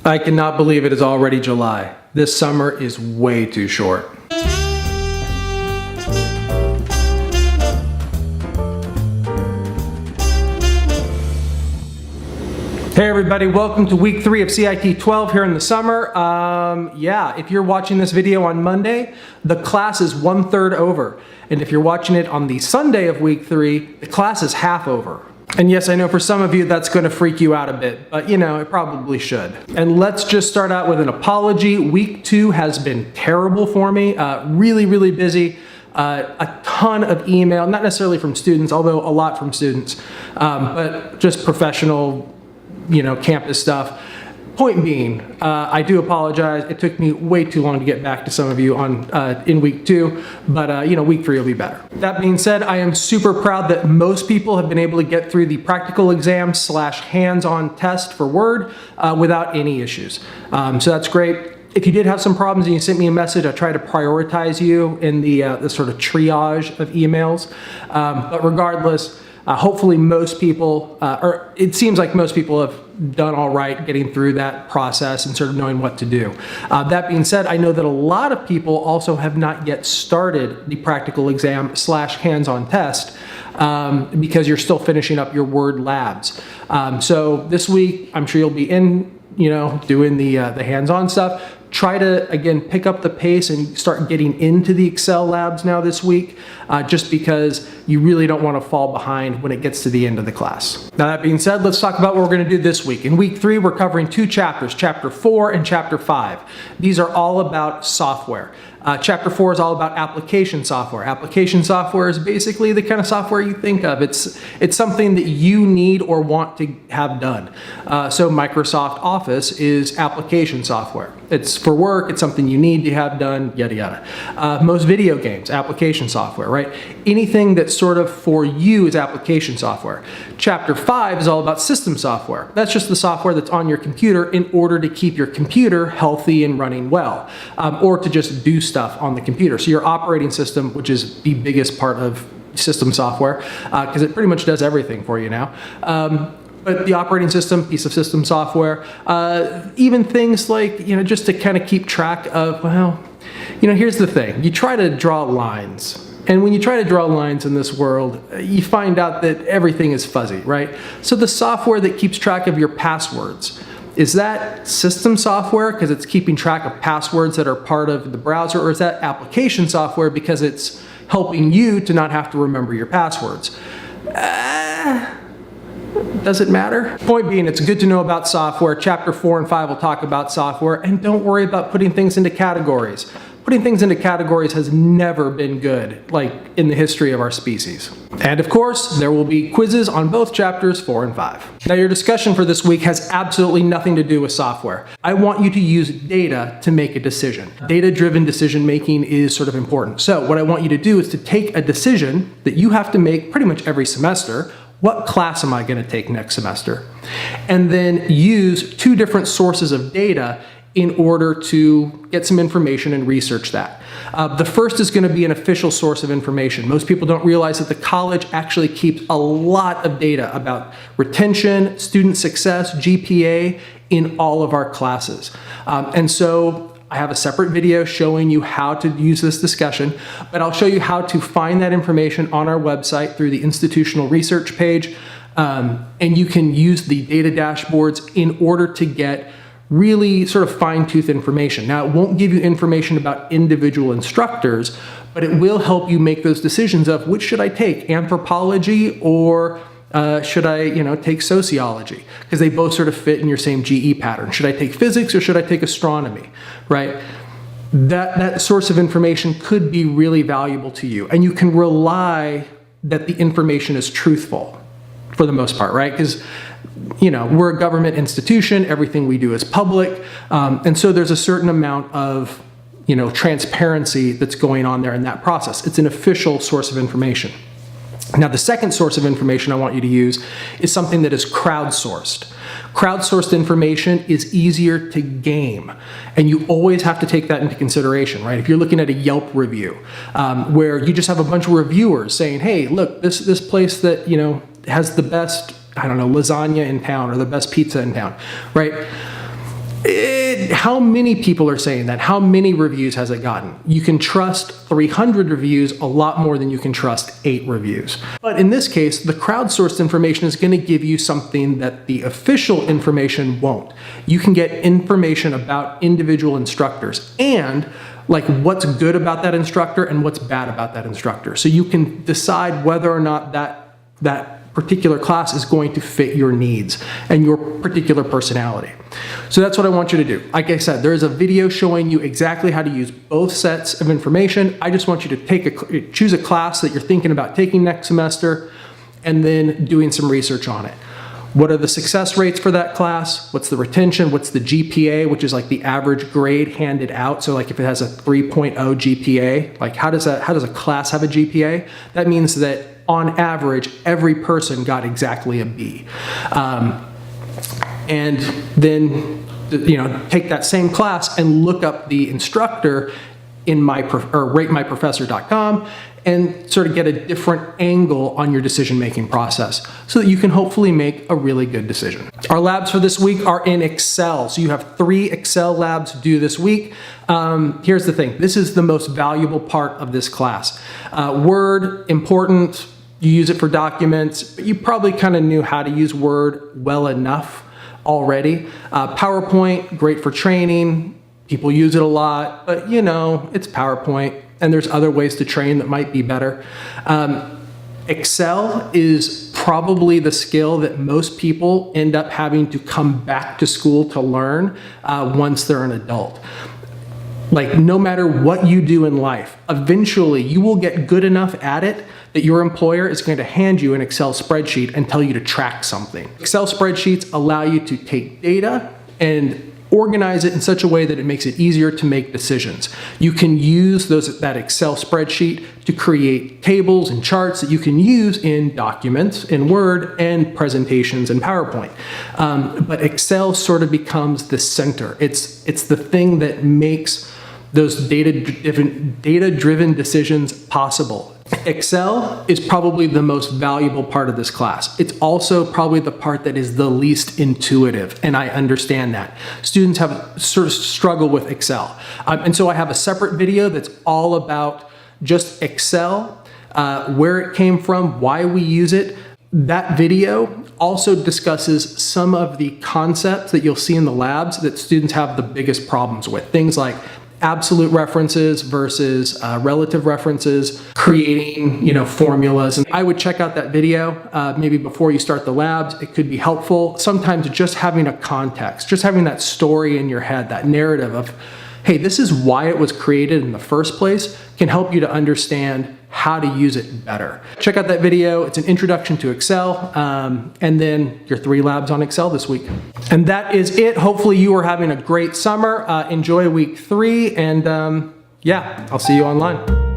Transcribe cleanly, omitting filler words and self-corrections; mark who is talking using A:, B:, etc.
A: I cannot believe it is already July. This summer is way too short. Hey everybody, welcome to week 3 of CIT 12 here in the summer. If you're watching this video on Monday, the class is 1/3 over. And if you're watching it on the Sunday of week 3, the class is half over. And yes, I know for some of you that's going to freak you out a bit, but you know, it probably should. And let's just start out with an apology. Week 2 has been terrible for me, really busy. A ton of email, not necessarily from students, although a lot from students, but just professional, campus stuff. Point being, I do apologize. It took me way too long to get back to some of you in week 2, but week 3 will be better. That being said, I am super proud that most people have been able to get through the practical exam / hands-on test for Word without any issues. So that's great. If you did have some problems and you sent me a message, I try to prioritize you in the sort of triage of emails. But regardless, hopefully most people, or it seems like most people have done all right getting through that process and sort of knowing what to do. That being said, I know that a lot of people also have not yet started the practical exam / hands-on test because you're still finishing up your Word labs. So this week, I'm sure you'll be in, doing the hands-on stuff. Try to, again, pick up the pace and start getting into the Excel labs now this week, just because you really don't want to fall behind when it gets to the end of the class. Now that being said, let's talk about what we're going to do this week. In week 3, we're covering 2 chapters, chapter 4 and chapter 5. These are all about software. Chapter 4 is all about application software. Application software is basically the kind of software you think of. It's something that you need or want to have done. So Microsoft Office is application software. It's for work, it's something you need to have done, yada yada. Most video games, application software, right? Anything that's sort of for you is application software. Chapter 5 is all about system software. That's just the software that's on your computer in order to keep your computer healthy and running well, or to just do stuff on the computer. So your operating system, which is the biggest part of system software, because it pretty much does everything for you now. But the operating system, piece of system software, even things like, just to kind of keep track of, here's the thing. You try to draw lines. And when you try to draw lines in this world, you find out that everything is fuzzy, right? So the software that keeps track of your passwords, is that system software because it's keeping track of passwords that are part of the browser, or is that application software because it's helping you to not have to remember your passwords? Does it matter? Point being, it's good to know about software. Chapter 4 and 5 will talk about software, and don't worry about putting things into categories. Putting things into categories has never been good, like in the history of our species. And of course, there will be quizzes on both chapters 4 and 5. Now, your discussion for this week has absolutely nothing to do with software. I want you to use data to make a decision. Data-driven decision making is sort of important. So what I want you to do is to take a decision that you have to make pretty much every semester. What class am I going to take next semester? And then use 2 different sources of data in order to get some information and research that. The first is going to be an official source of information. Most people don't realize that the college actually keeps a lot of data about retention, student success, GPA in all of our classes. And so I have a separate video showing you how to use this discussion, but I'll show you how to find that information on our website through the institutional research page. And you can use the data dashboards in order to get really sort of fine-tooth information. Now, it won't give you information about individual instructors, but it will help you make those decisions of which should I take, anthropology or should I, take sociology? Because they both sort of fit in your same GE pattern. Should I take physics or should I take astronomy, right? That source of information could be really valuable to you, and you can rely that the information is truthful for the most part, right? Because we're a government institution, everything we do is public, and so there's a certain amount of, transparency that's going on there in that process. It's an official source of information. Now, the second source of information I want you to use is something that is crowdsourced. Crowdsourced information is easier to game, and you always have to take that into consideration, right? If you're looking at a Yelp review, where you just have a bunch of reviewers saying, hey, look, this place that, has the best, lasagna in town or the best pizza in town, right? how many people are saying that? How many reviews has it gotten? You can trust 300 reviews a lot more than you can trust 8 reviews. But in this case, the crowdsourced information is going to give you something that the official information won't. You can get information about individual instructors and like what's good about that instructor and what's bad about that instructor. So you can decide whether or not that particular class is going to fit your needs and your particular personality. So that's what I want you to do. Like I said, there's a video showing you exactly how to use both sets of information. I just want you to choose a class that you're thinking about taking next semester and then doing some research on it. What are the success rates for that class? What's the retention? What's the GPA, which is like the average grade handed out? So like if it has a 3.0 GPA, like how does a class have a GPA? That means that on average, every person got exactly a B. And then, take that same class and look up the instructor in ratemyprofessor.com and sort of get a different angle on your decision-making process so that you can hopefully make a really good decision. Our labs for this week are in Excel. So you have 3 Excel labs due this week. Here's the thing. This is the most valuable part of this class. Word, important. You use it for documents, but you probably kind of knew how to use Word well enough already. PowerPoint, great for training. People use it a lot, but it's PowerPoint, and there's other ways to train that might be better. Excel is probably the skill that most people end up having to come back to school to learn once they're an adult. Like no matter what you do in life, eventually you will get good enough at it that your employer is going to hand you an Excel spreadsheet and tell you to track something. Excel spreadsheets allow you to take data and organize it in such a way that it makes it easier to make decisions. You can use that Excel spreadsheet to create tables and charts that you can use in documents, in Word, and presentations in PowerPoint. But Excel sort of becomes the center. It's the thing that makes those data-driven decisions possible. Excel is probably the most valuable part of this class. It's also probably the part that is the least intuitive, and I understand that. Students have sort of struggled with Excel. And so I have a separate video that's all about just Excel, where it came from, why we use it. That video also discusses some of the concepts that you'll see in the labs that students have the biggest problems with. Things like absolute references versus relative references, creating formulas. And I would check out that video maybe before you start the labs. It could be helpful. Sometimes just having a context, just having that story in your head, that narrative of, hey, this is why it was created in the first place, can help you to understand how to use it better. Check out that video. It's an introduction to Excel, and then your 3 labs on Excel this week. And that is it. Hopefully you are having a great summer. Enjoy week 3, and yeah, I'll see you online.